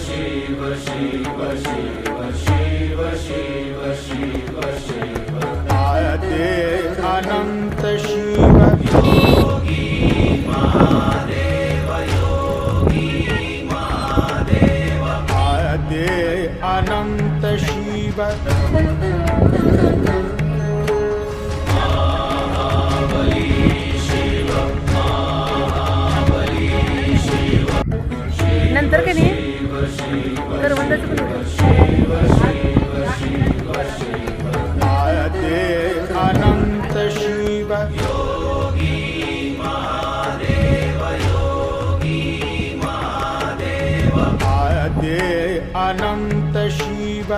शिव शिव शिव शिव शिव शिव शिव आदे अनंत शिव योगी महादेव योगी महादेव आदे अनंत शिव नंतर का नाही करवंदाचं पण आदे अनंत शिव योगी महादेव योगी महादेव आदे अनंत शिव